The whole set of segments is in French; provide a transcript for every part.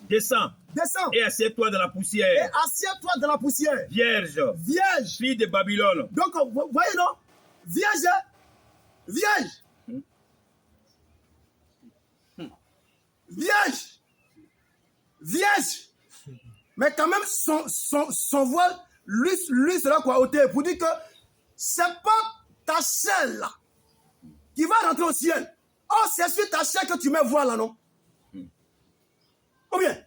Descends. Descends. Et assieds-toi dans la Et poussière. assieds-toi dans la poussière. Vierge, Vierge. fille de Babylone. Donc, vous voyez, non? Vierge. Vierge. Vierge. Vierge. Mais quand même, son voile, lui sera quoi ôté pour dire que c'est pas ta chair là qui va rentrer au ciel. Oh, c'est sur ta chair que tu mets voile là, non? Ou bien?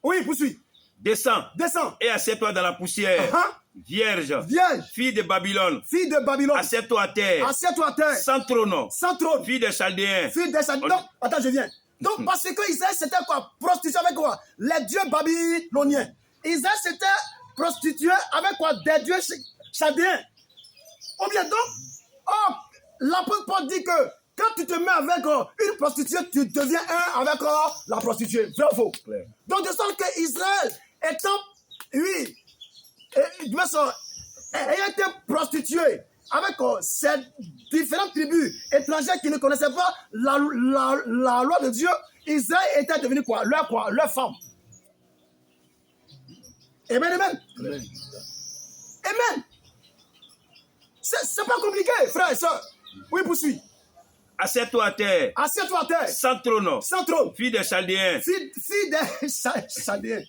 Oui, poursuis. Descends. Descends. Et assieds-toi dans la poussière. Vierge, Vierge. fille de Babylone. Fille de Babylone. Assieds-toi à terre. Assieds-toi à terre. Sans trône. Sans trône. Fille de Chaldéens. Fille des Chaldéens. Donc, attends, je viens. Donc, parce que Israël, c'était quoi? Prostitué avec quoi? Les dieux babyloniens. Israël, c'était prostitué avec quoi? Des dieux chaldéens. Ou bien donc, oh, l'apôtre Paul dit que quand tu te mets avec une prostituée, tu deviens un avec la prostituée. Vrai ou faux? Claire. Donc, de sorte que Israël étant, oui, ayant été prostitué avec ces différentes tribus étrangères qui ne connaissaient pas la loi de Dieu, Israël était devenu quoi? Leur femme. Amen, amen. Amen. Amen. C'est pas compliqué, frère et soeur. Oui, poursuis. Assieds-toi à terre. Assieds-toi à terre. Sans trône. Sans trône. Fille de Chaldéens. Fille des Chaldéens.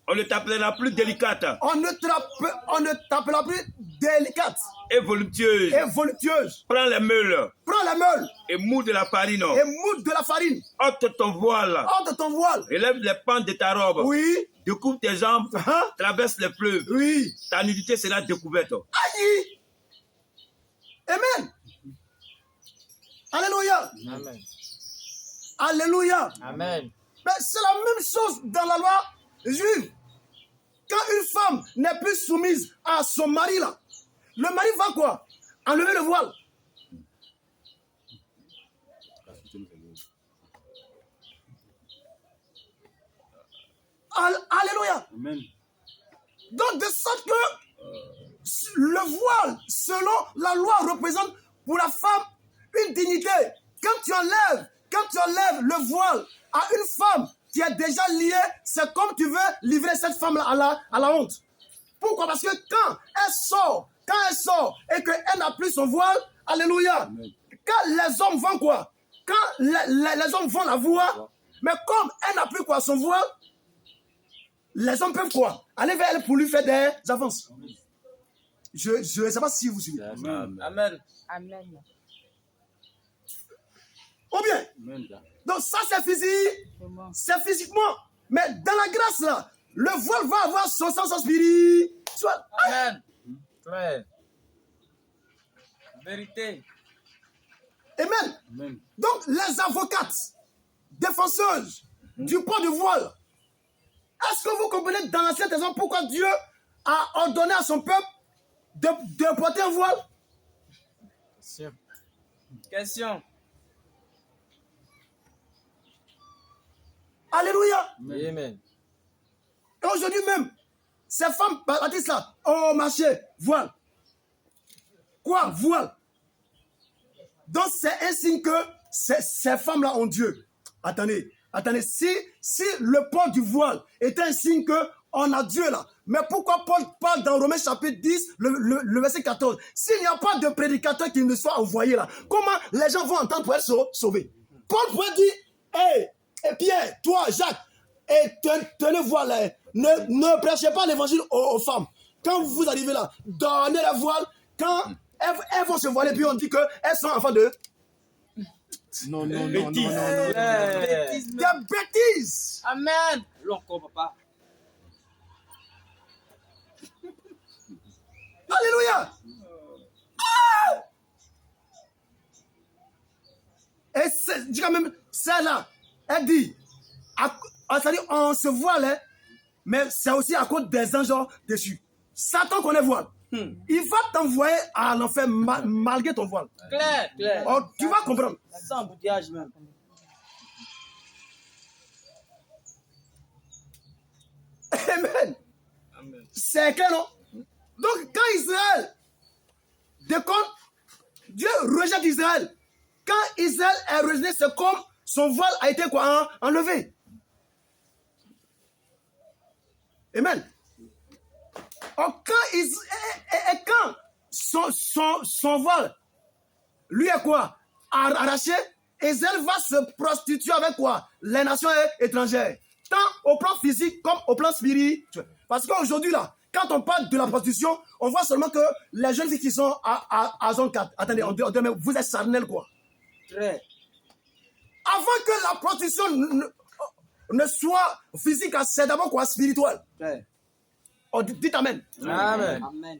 On ne t'appellera plus délicate On ne t'appellera plus délicate et voluptueuse. et voluptueuse. Prends les meules Prends la meule et moule de la farine. et moule de la farine. Ôte ton voile. Ôte ton voile. Élève les pentes de ta robe. Oui. Découvre tes jambes. Traverse les fleuves. Oui. Ta nudité sera découverte. Aïe. Amen. Alléluia. Amen. Alléluia. Amen. Mais c'est la même chose dans la loi juive. Quand une femme n'est plus soumise à son mari là, le mari va quoi? Enlever le voile. Alléluia. Amen. Donc de sorte que le voile, selon la loi, représente pour la femme une dignité. Quand tu enlèves le voile à une femme qui est déjà liée, c'est comme tu veux livrer cette femme à la honte. Pourquoi? Parce que quand elle sort et qu'elle n'a plus son voile, alléluia, quand les hommes vont quoi? Quand les hommes vont la voir, mais comme elle n'a plus quoi son voile, les hommes peuvent quoi? Aller vers elle pour lui faire des avances. Je ne sais pas si vous suivez. Amen. Amen. Ou bien, donc ça c'est physique, c'est physiquement. Mais dans la grâce là, le voile va avoir son sens spirituel. Amen. Claire. Vérité. Amen. Donc les avocates, défenseuses du port du voile, est-ce que vous comprenez dans l'Ancien Testament pourquoi Dieu a ordonné à son peuple de porter un voile? Question. Alléluia. Amen. Et aujourd'hui même, ces femmes baptistes là, oh marché, voile. Quoi? Voile. Donc c'est un signe que ces femmes-là ont Dieu. Attendez. Si le port du voile est un signe qu'on a Dieu là, mais pourquoi Paul parle dans Romains chapitre 10, le verset 14, s'il n'y a pas de prédicateur qui ne soit envoyé là, comment les gens vont entendre pour être sauvés? Paul pourrait dire, hey, et Pierre, toi, Jacques, et tenez voile, ne prêchez pas l'évangile aux femmes. Quand vous arrivez là, donnez la voile, quand elles vont se voiler, puis on dit qu'elles sont enfants de... Non. Bêtise. Des bêtises. Amen. L'encore, papa. Alléluia. Et dis quand même, celle-là, elle dit, c'est-à-dire on se voile, hein, mais c'est aussi à cause des anges dessus. Satan connaît voile. Il va t'envoyer à l'enfer malgré ton voile. Claire. Oh, tu vas comprendre. C'est embouteillage même. Amen. C'est clair, non? Donc, quand Israël déconne, Dieu rejette Israël. Quand Israël est rejeté, c'est comme son voile a été quoi, enlevé. Amen. Oh, quand son voile, lui est quoi? Arraché, et elle va se prostituer avec quoi? Les nations étrangères. Tant au plan physique comme au plan spirituel. Parce qu'aujourd'hui, là, quand on parle de la prostitution, on voit seulement que les jeunes filles qui sont à zone 4, attendez, vous êtes charnel, quoi. Très. Avant que la prostitution ne soit physique, c'est d'abord quoi? Spirituel. Très. Oh, dites amen. Amen. Amen.